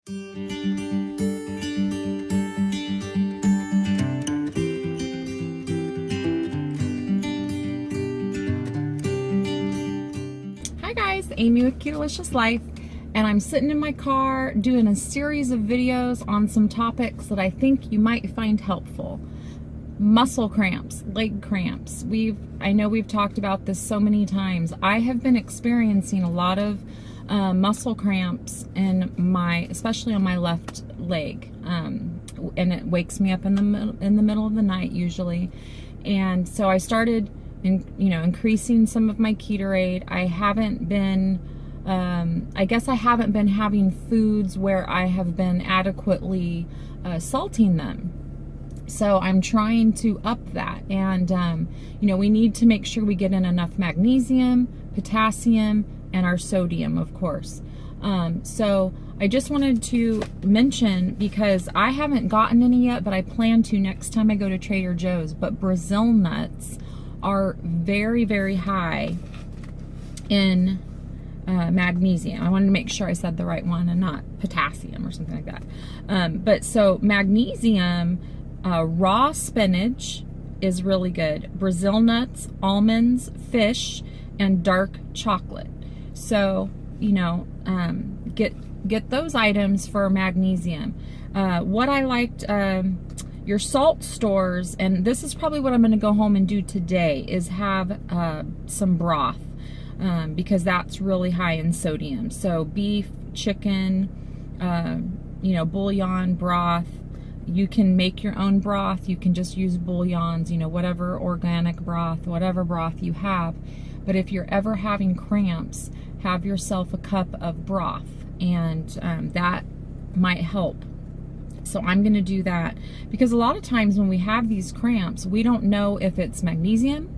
Hi guys, Amy with Ketolicious Life, and I'm sitting in my car doing a series of videos on some topics that I think you might find helpful. Muscle cramps, leg cramps. I know we've talked about this so many times. I have been experiencing a lot of muscle cramps especially on my left leg, and it wakes me up in the middle of the night usually. And so I started increasing some of my Ketorade. I haven't been, I guess I haven't been having foods where I have been adequately salting them. So I'm trying to up that. And, we need to make sure we get in enough magnesium, potassium, and our sodium, of course. So I just wanted to mention, because I haven't gotten any yet, but I plan to next time I go to Trader Joe's, but Brazil nuts are very, very high in magnesium. I wanted to make sure I said the right one and not potassium or something like that. But so magnesium, raw spinach is really good. Brazil nuts, almonds, fish, and dark chocolate. So, get those items for magnesium. What I liked, your salt stores, and this is probably what I'm going to go home and do today, is have some broth, because that's really high in sodium. So beef, chicken, bouillon, broth. You can make your own broth. You can just use bouillons, whatever organic broth, whatever broth you have. But if you're ever having cramps, have yourself a cup of broth, and that might help. So I'm going to do that, because a lot of times when we have these cramps, we don't know if it's magnesium.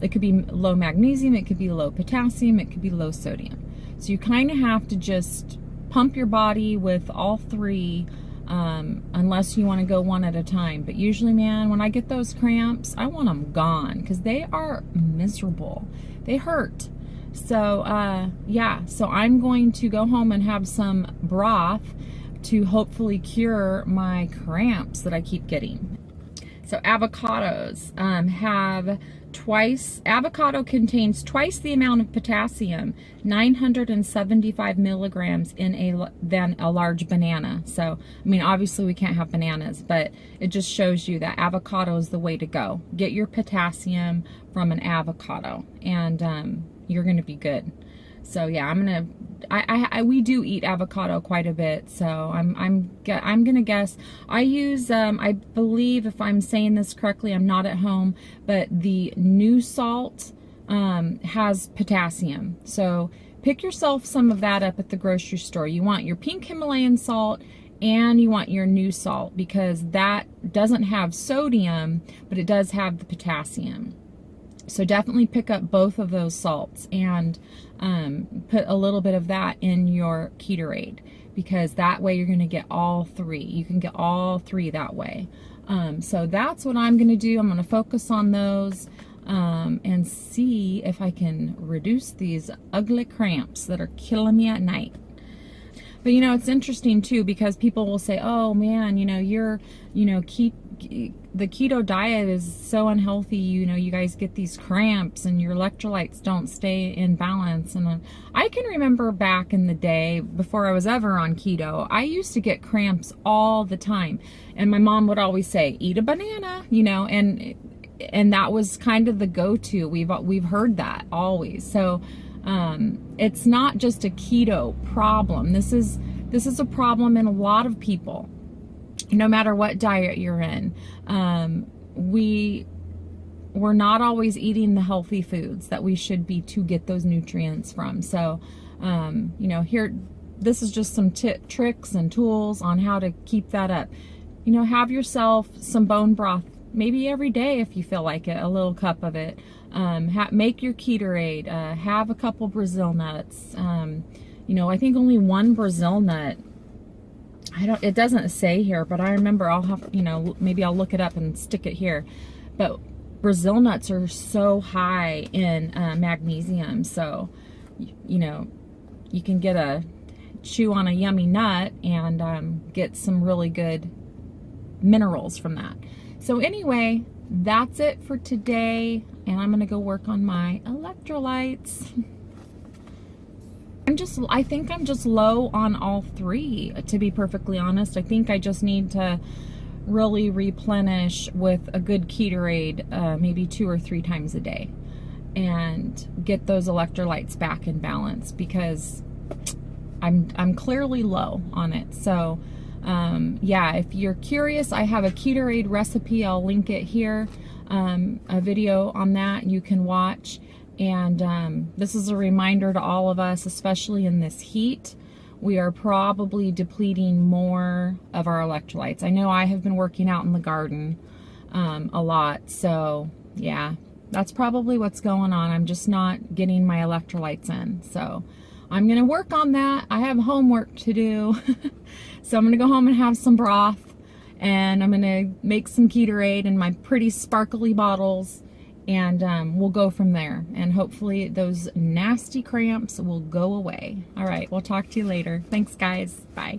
It could be low magnesium, it could be low potassium, it could be low sodium. So you kind of have to just pump your body with all three, unless you want to go one at a time. But usually, man, when I get those cramps, I want them gone, because they are miserable. They hurt. So, yeah, so I'm going to go home and have some broth to hopefully cure my cramps that I keep getting. So avocados avocado contains twice the amount of potassium, 975 milligrams than a large banana. So, I mean, obviously we can't have bananas, but it just shows you that avocado is the way to go. Get your potassium from an avocado, and you're gonna be good. So yeah, we do eat avocado quite a bit, so I'm gonna guess. I use, I believe, if I'm saying this correctly, I'm not at home, but the new salt has potassium. So pick yourself some of that up at the grocery store. You want your pink Himalayan salt, and you want your new salt, because that doesn't have sodium, but it does have the potassium. So definitely pick up both of those salts and put a little bit of that in your Ketorade, because that way you're going to get all three. You can get all three that way. So that's what I'm going to do. I'm going to focus on those and see if I can reduce these ugly cramps that are killing me at night. But it's interesting too, because people will say, oh man, the keto diet is so unhealthy, you guys get these cramps and your electrolytes don't stay in balance. And I can remember back in the day, before I was ever on keto, I used to get cramps all the time. And my mom would always say, eat a banana, and that was kind of the go-to. We've heard that always. So it's not just a keto problem. This is a problem in a lot of people, no matter what diet you're in. We're not always eating the healthy foods that we should be to get those nutrients from. So, here, this is just some tricks and tools on how to keep that up. Have yourself some bone broth, maybe every day if you feel like it, a little cup of it. Make your Ketorade, have a couple Brazil nuts. I think only one Brazil nut. It doesn't say here, but I remember I'll have, maybe I'll look it up and stick it here. But Brazil nuts are so high in magnesium. So, you can get chew on a yummy nut and get some really good minerals from that. So anyway, that's it for today, and I'm gonna go work on my electrolytes. I think I'm just low on all three, to be perfectly honest. I think I just need to really replenish with a good Ketorade, maybe 2 or 3 times a day, and get those electrolytes back in balance, because I'm clearly low on it. So yeah, if you're curious, I have a Ketorade recipe. I'll link it here, a video on that you can watch. And this is a reminder to all of us, especially in this heat, we are probably depleting more of our electrolytes. I know I have been working out in the garden a lot, so yeah, that's probably what's going on. I'm just not getting my electrolytes in. So I'm gonna work on that. I have homework to do. So I'm gonna go home and have some broth, and I'm gonna make some Ketorade in my pretty sparkly bottles, and we'll go from there. And hopefully those nasty cramps will go away. All right, we'll talk to you later. Thanks, guys. Bye.